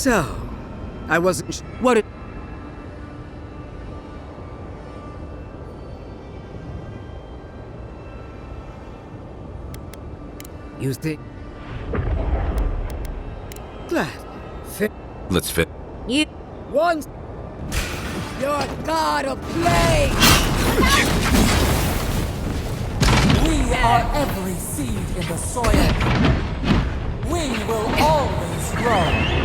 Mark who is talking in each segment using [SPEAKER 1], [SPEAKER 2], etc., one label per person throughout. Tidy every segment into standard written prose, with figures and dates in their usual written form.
[SPEAKER 1] So, I wasn't what it... You think... Glad.
[SPEAKER 2] Let's fit.
[SPEAKER 1] You... Once... You're god of play!
[SPEAKER 3] We are every seed in the soil. We will always grow.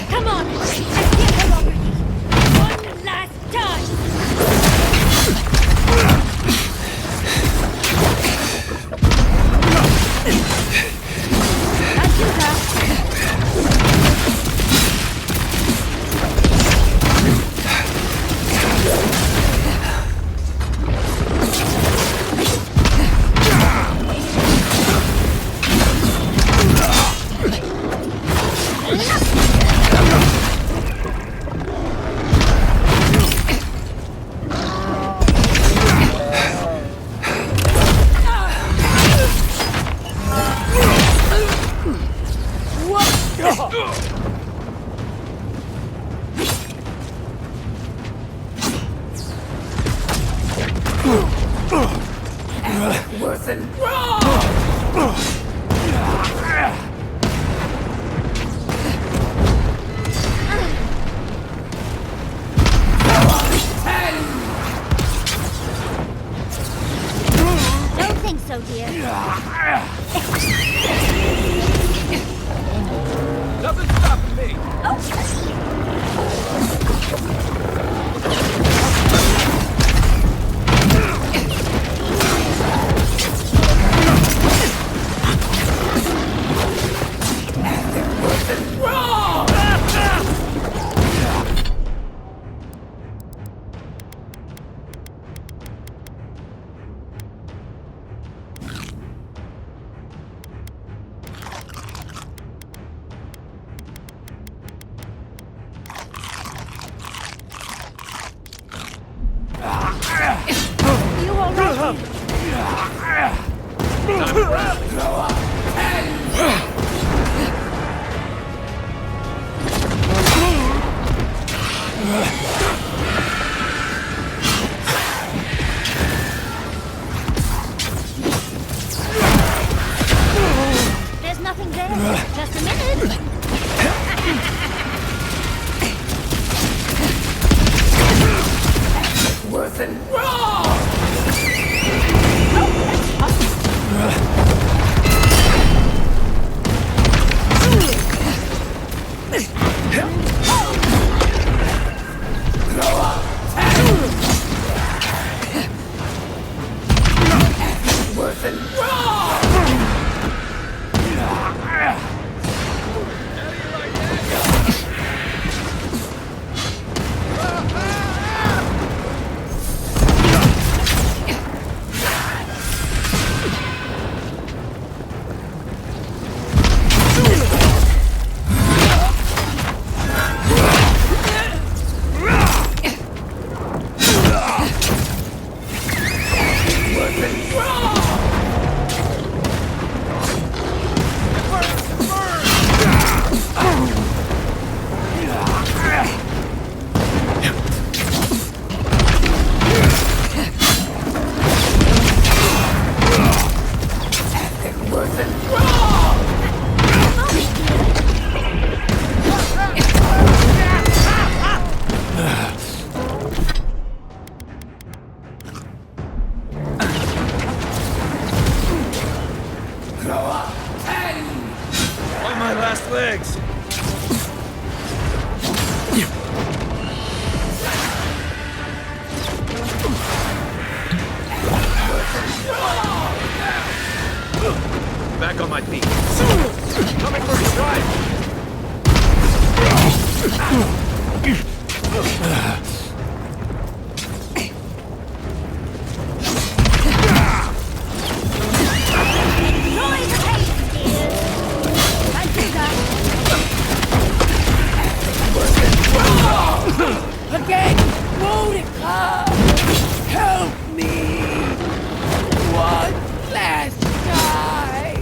[SPEAKER 4] Come on! Let's get her already! One last time!
[SPEAKER 3] Worth and wrong!
[SPEAKER 4] Don't think so, dear.
[SPEAKER 5] Nothing's stopping me!
[SPEAKER 4] You all right? There's nothing there. Just a minute.
[SPEAKER 3] Worth and wrong! Worth and wrong!
[SPEAKER 5] On my last legs! Back on my feet. Coming for your ride!
[SPEAKER 1] Again! Won't it come? Help me! One last time!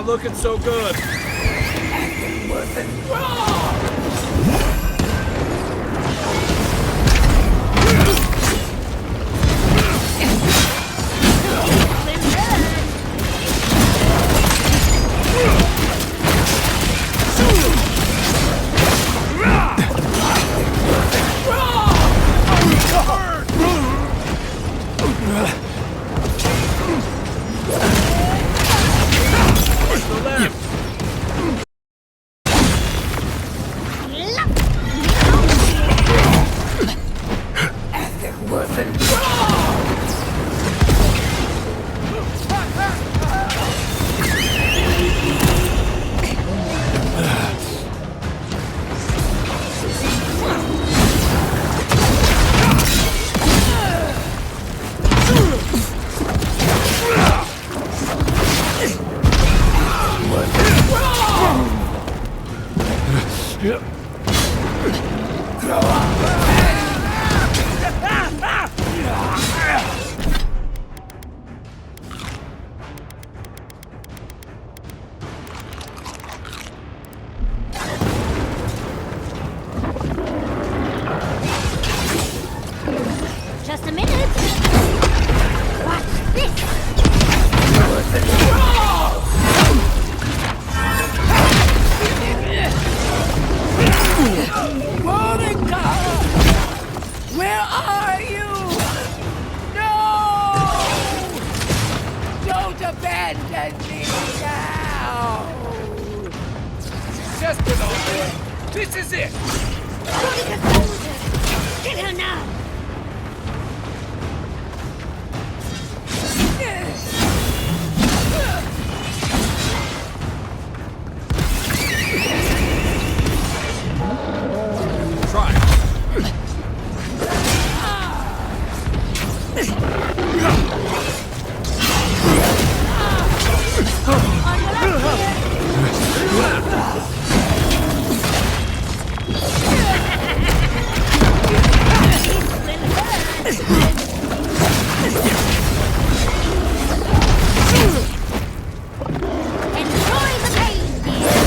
[SPEAKER 5] looking so good. The left.
[SPEAKER 4] Just a minute. Watch this.
[SPEAKER 1] Monica! Where are you? No! Don't abandon me now!
[SPEAKER 5] Just an old boy. This is it.
[SPEAKER 4] Monica's older. Get her now.
[SPEAKER 5] Try.
[SPEAKER 4] Enjoy the pain, dear.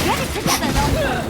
[SPEAKER 4] Get it together, Loki.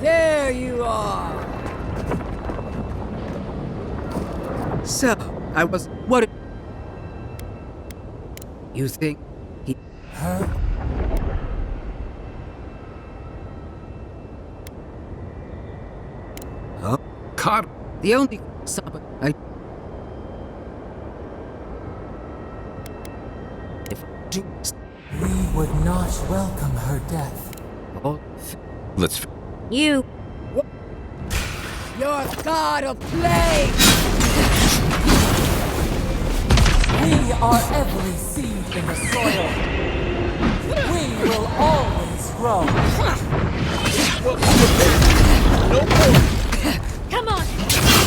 [SPEAKER 1] There you are! So, I was... What... You think he...
[SPEAKER 3] Her?
[SPEAKER 1] Huh?
[SPEAKER 2] Caught.
[SPEAKER 1] The only... Somebody... I... If...
[SPEAKER 3] We would not welcome her death.
[SPEAKER 1] Oh,
[SPEAKER 2] Let's.
[SPEAKER 4] You.
[SPEAKER 1] you're a god of plague!
[SPEAKER 3] We are every seed in the soil. We will always grow.
[SPEAKER 5] No more.
[SPEAKER 4] Come on.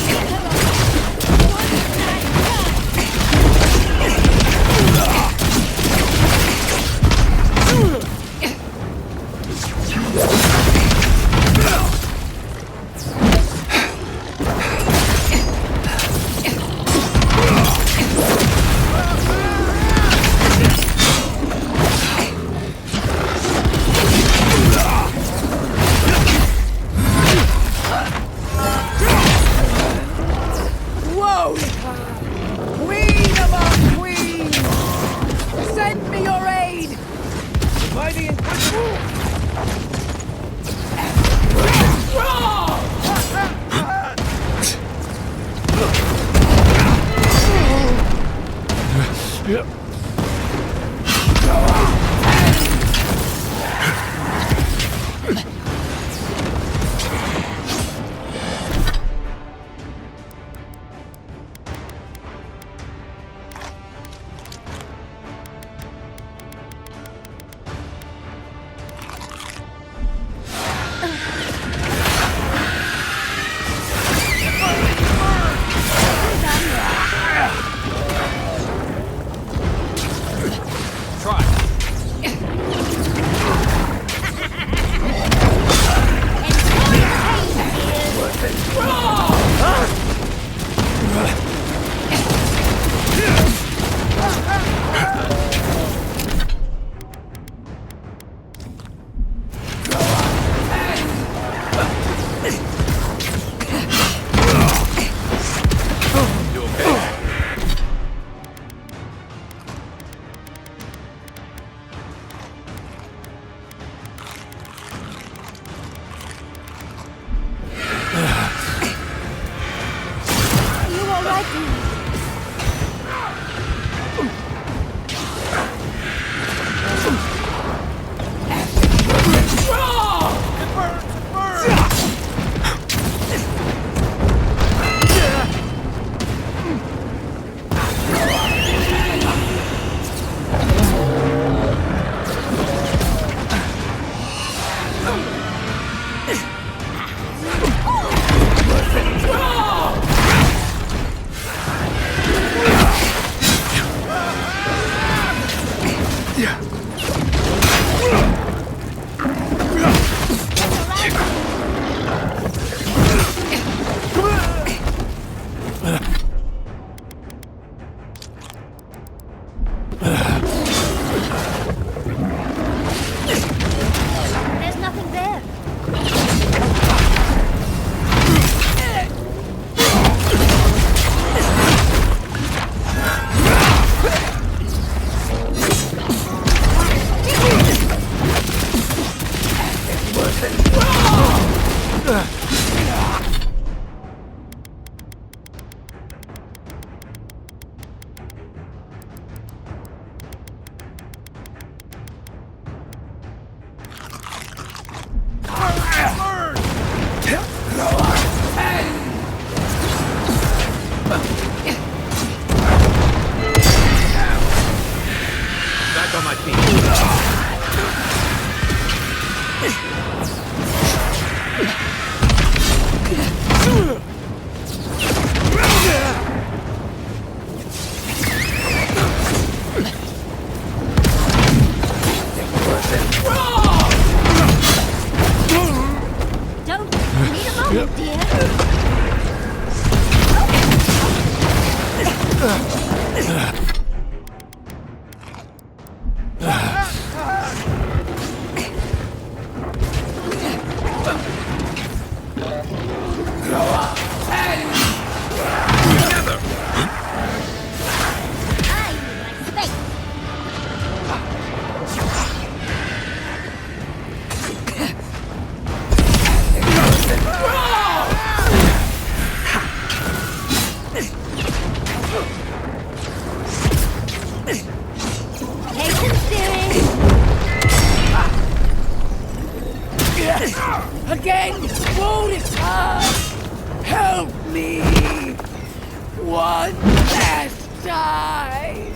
[SPEAKER 4] Get her off. One last shot. There's nothing there.
[SPEAKER 5] Back on my feet.
[SPEAKER 4] Don't need a moment, dear. I need my space. Patient steering.
[SPEAKER 1] Again! Won't it hurt? Help me! One last time!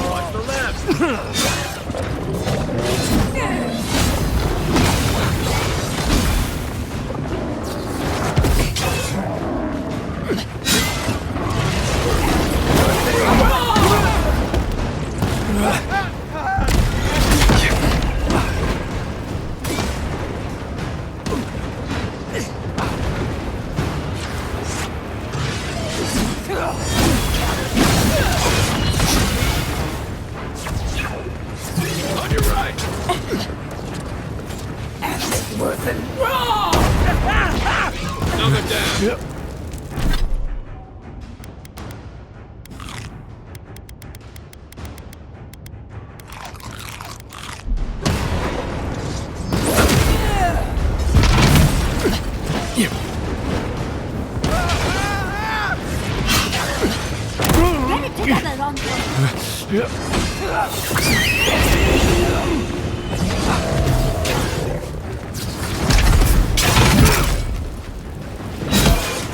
[SPEAKER 5] Watch the left.
[SPEAKER 4] Another wrong one.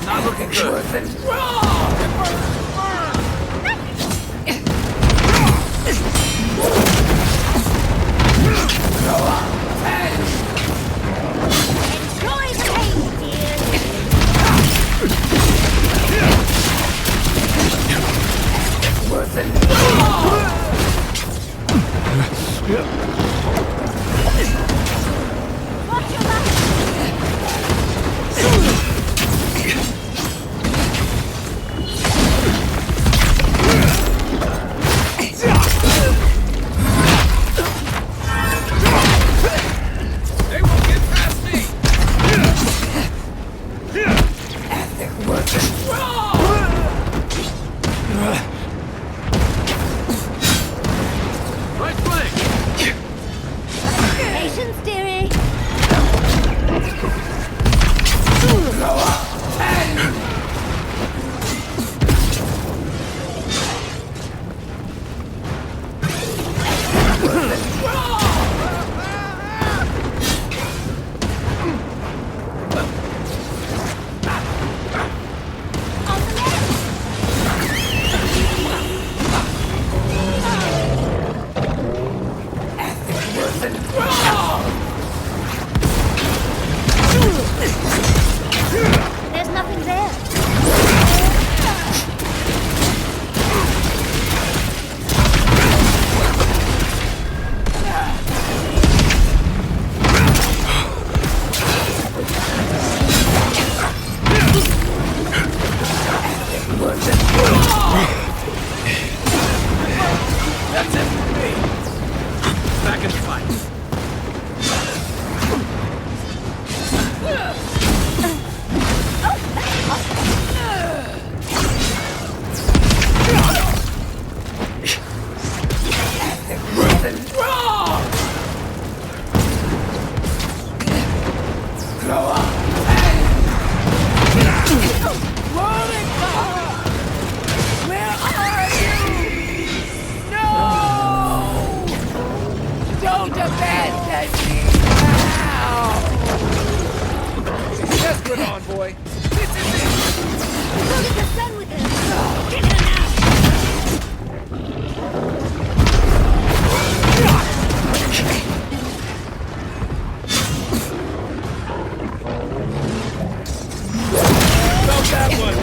[SPEAKER 5] Not looking good.
[SPEAKER 4] Enjoy the pain, dear. Watch your back.
[SPEAKER 5] They won't get past me! Right flank!
[SPEAKER 4] Patience, dearie. On the left. There's nothing there.
[SPEAKER 5] That's it for me! Back in the fight.
[SPEAKER 1] Where are you? No! Don't abandon me now!
[SPEAKER 5] Yes, good on, boy. This is it!
[SPEAKER 4] Look at the sun with us. Get her now.
[SPEAKER 5] Felt that one!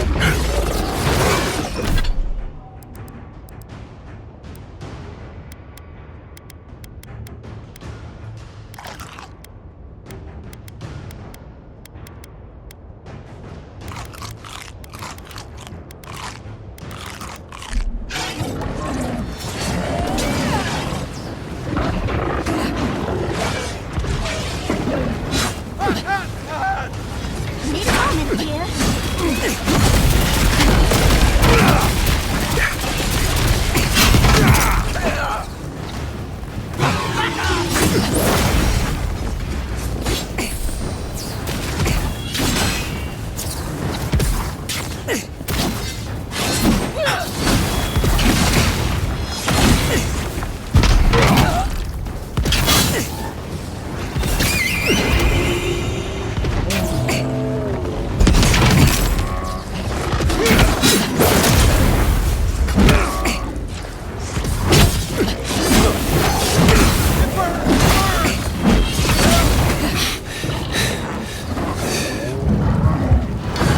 [SPEAKER 4] Need a moment, dear.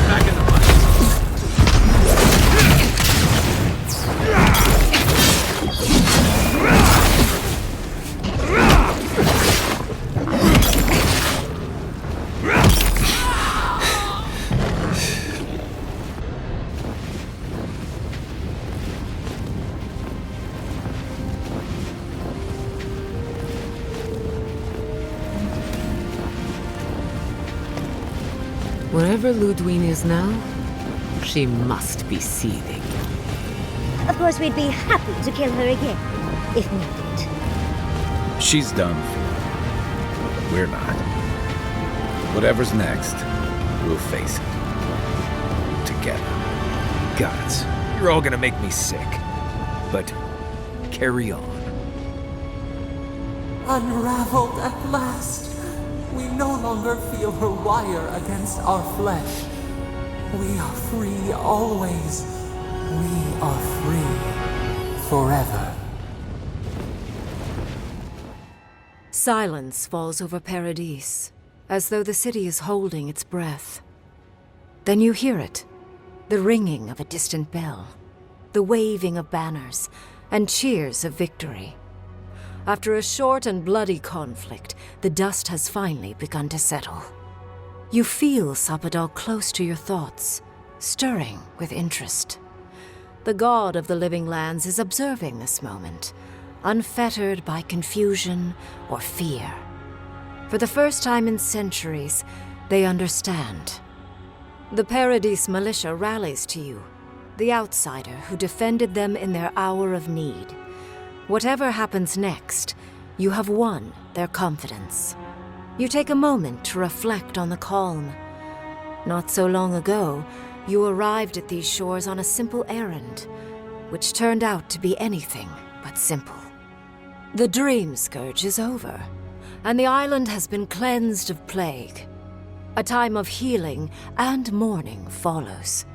[SPEAKER 5] Back in the fight.
[SPEAKER 6] Wherever Ludwine is now, she must be seething.
[SPEAKER 4] Of course, we'd be happy to kill her again, if needed.
[SPEAKER 2] She's done for. But we're not. Whatever's next, we'll face it. Together. Gods, you're all gonna make me sick. But carry on.
[SPEAKER 3] Unraveled at last. We no longer feel her wire against our flesh. We are free always. We are free forever.
[SPEAKER 6] Silence falls over Paradise, as though the city is holding its breath. Then you hear it, the ringing of a distant bell, the waving of banners, and cheers of victory. After a short and bloody conflict, the dust has finally begun to settle. You feel Sapadal close to your thoughts, stirring with interest. The god of the living lands is observing this moment, unfettered by confusion or fear. For the first time in centuries, they understand. The Paradise militia rallies to you, the outsider who defended them in their hour of need. Whatever happens next, you have won their confidence. You take a moment to reflect on the calm. Not so long ago, you arrived at these shores on a simple errand, which turned out to be anything but simple. The dream scourge is over, and the island has been cleansed of plague. A time of healing and mourning follows.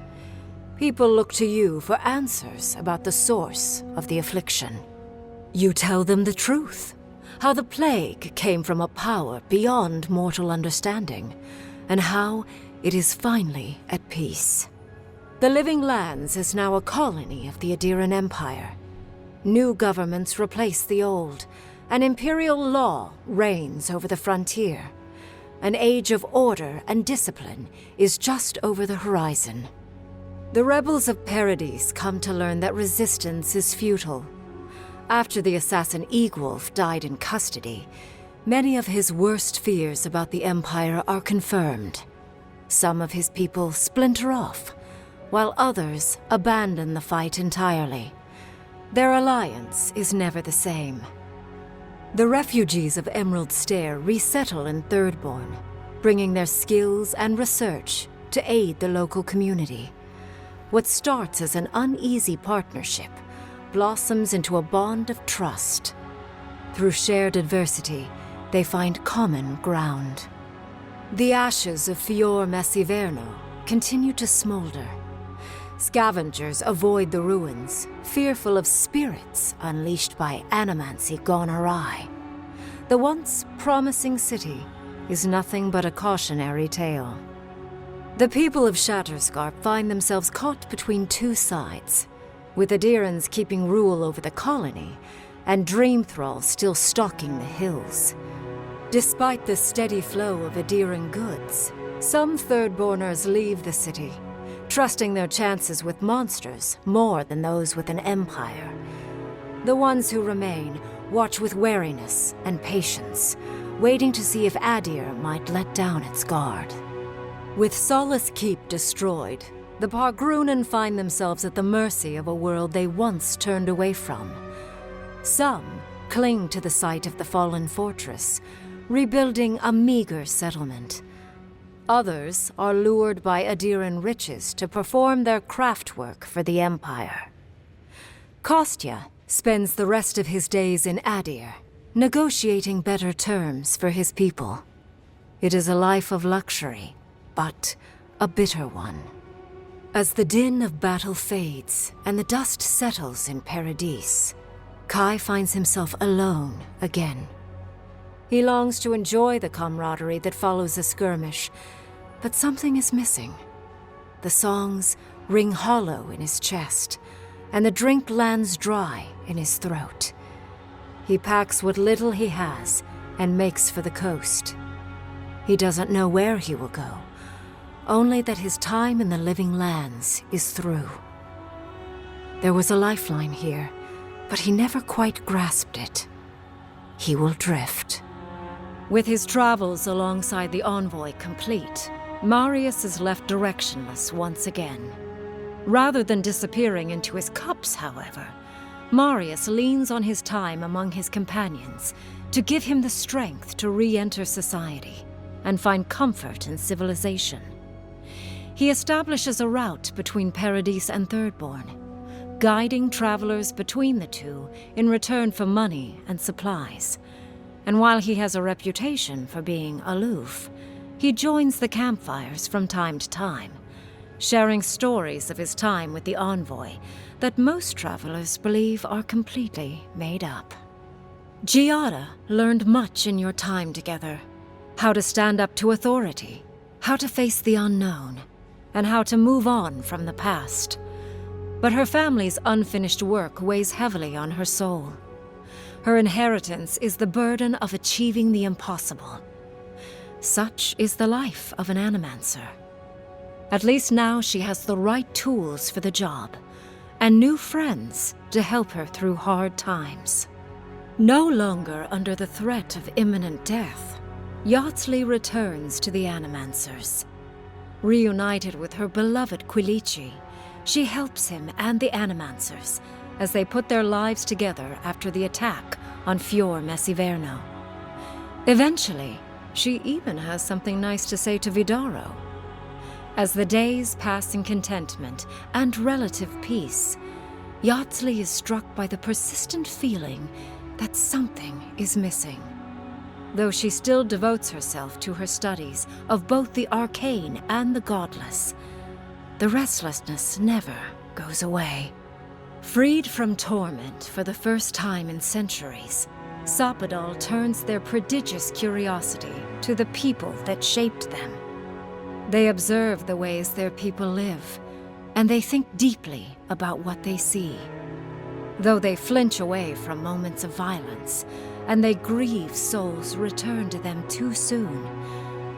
[SPEAKER 6] People look to you for answers about the source of the affliction. You tell them the truth, how the plague came from a power beyond mortal understanding, and how it is finally at peace. The Living Lands is now a colony of the Adiran Empire. New governments replace the old, and imperial law reigns over the frontier. An age of order and discipline is just over the horizon. The rebels of Paradise come to learn that resistance is futile. After the assassin Egwolf died in custody, many of his worst fears about the Empire are confirmed. Some of his people splinter off, while others abandon the fight entirely. Their alliance is never the same. The refugees of Emerald Stair resettle in Thirdborn, bringing their skills and research to aid the local community. What starts as an uneasy partnership blossoms into a bond of trust. Through shared adversity, they find common ground. The ashes of Fior Messiverno continue to smolder. Scavengers avoid the ruins, fearful of spirits unleashed by animancy gone awry. The once promising city is nothing but a cautionary tale. The people of Shatterscarp find themselves caught between two sides, with Adirans keeping rule over the colony and Dream Thralls still stalking the hills. Despite the steady flow of Adiran goods, some Thirdborners leave the city, trusting their chances with monsters more than those with an empire. The ones who remain watch with wariness and patience, waiting to see if Adir might let down its guard. With Solace Keep destroyed, the Pargrunan find themselves at the mercy of a world they once turned away from. Some cling to the site of the fallen fortress, rebuilding a meager settlement. Others are lured by Adiran riches to perform their craft work for the Empire. Kostya spends the rest of his days in Adir, negotiating better terms for his people. It is a life of luxury, but a bitter one. As the din of battle fades and the dust settles in Paradise, Kai finds himself alone again. He longs to enjoy the camaraderie that follows a skirmish, but something is missing. The songs ring hollow in his chest, and the drink lands dry in his throat. He packs what little he has and makes for the coast. He doesn't know where he will go, only that his time in the Living Lands is through. There was a lifeline here, but he never quite grasped it. He will drift. With his travels alongside the envoy complete, Marius is left directionless once again. Rather than disappearing into his cups, however, Marius leans on his time among his companions to give him the strength to re-enter society and find comfort in civilization. He establishes a route between Paradise and Thirdborn, guiding travelers between the two in return for money and supplies. And while he has a reputation for being aloof, he joins the campfires from time to time, sharing stories of his time with the envoy that most travelers believe are completely made up. Giada learned much in your time together. How to stand up to authority, how to face the unknown, and how to move on from the past. But her family's unfinished work weighs heavily on her soul. Her inheritance is the burden of achieving the impossible. Such is the life of an animancer. At least now she has the right tools for the job, and new friends to help her through hard times. No longer under the threat of imminent death, Yardsley returns to the Animancers. Reunited with her beloved Quilici, she helps him and the Animancers as they put their lives together after the attack on Fior Messiverno. Eventually, she even has something nice to say to Vidaro. As the days pass in contentment and relative peace, Yardsley is struck by the persistent feeling that something is missing. Though she still devotes herself to her studies of both the arcane and the godless, the restlessness never goes away. Freed from torment for the first time in centuries, Sopadal turns their prodigious curiosity to the people that shaped them. They observe the ways their people live, and they think deeply about what they see. Though they flinch away from moments of violence, and they grieve souls returned to them too soon,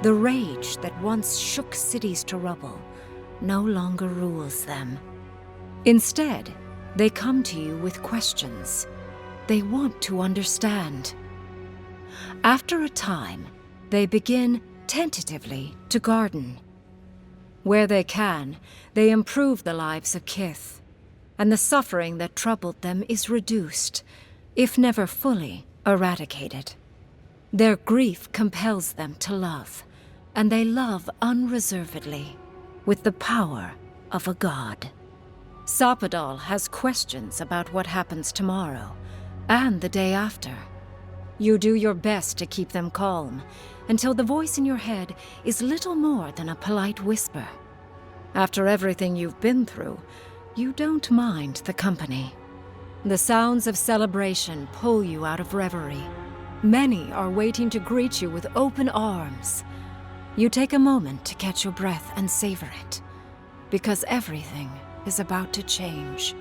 [SPEAKER 6] the rage that once shook cities to rubble no longer rules them. Instead, they come to you with questions. They want to understand. After a time, they begin tentatively to garden. Where they can, they improve the lives of Kith, and the suffering that troubled them is reduced, if never fully eradicated. Their grief compels them to love, and they love unreservedly, with the power of a god. Sopadal has questions about what happens tomorrow, and the day after. You do your best to keep them calm, until the voice in your head is little more than a polite whisper. After everything you've been through, you don't mind the company. The sounds of celebration pull you out of reverie. Many are waiting to greet you with open arms. You take a moment to catch your breath and savor it, because everything is about to change.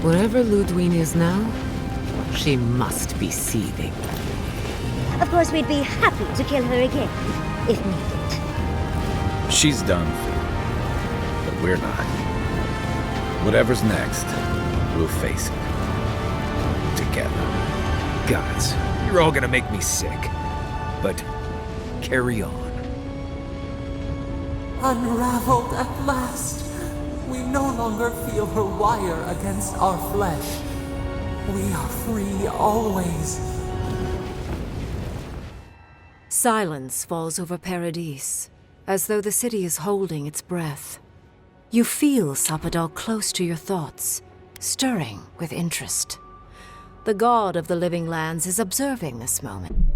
[SPEAKER 7] Wherever Ludwine is now, she must be seething.
[SPEAKER 4] Of course, we'd be happy to kill her again, if needed.
[SPEAKER 2] She's done for, but we're not. Whatever's next, we'll face it. Together.
[SPEAKER 8] Gods, you're all gonna make me sick. But carry on.
[SPEAKER 3] Unraveled at last. We no longer feel her wire against our flesh. We are free always.
[SPEAKER 6] Silence falls over Paradis, as though the city is holding its breath. You feel Sopadal close to your thoughts, stirring with interest. The god of the living lands is observing this moment.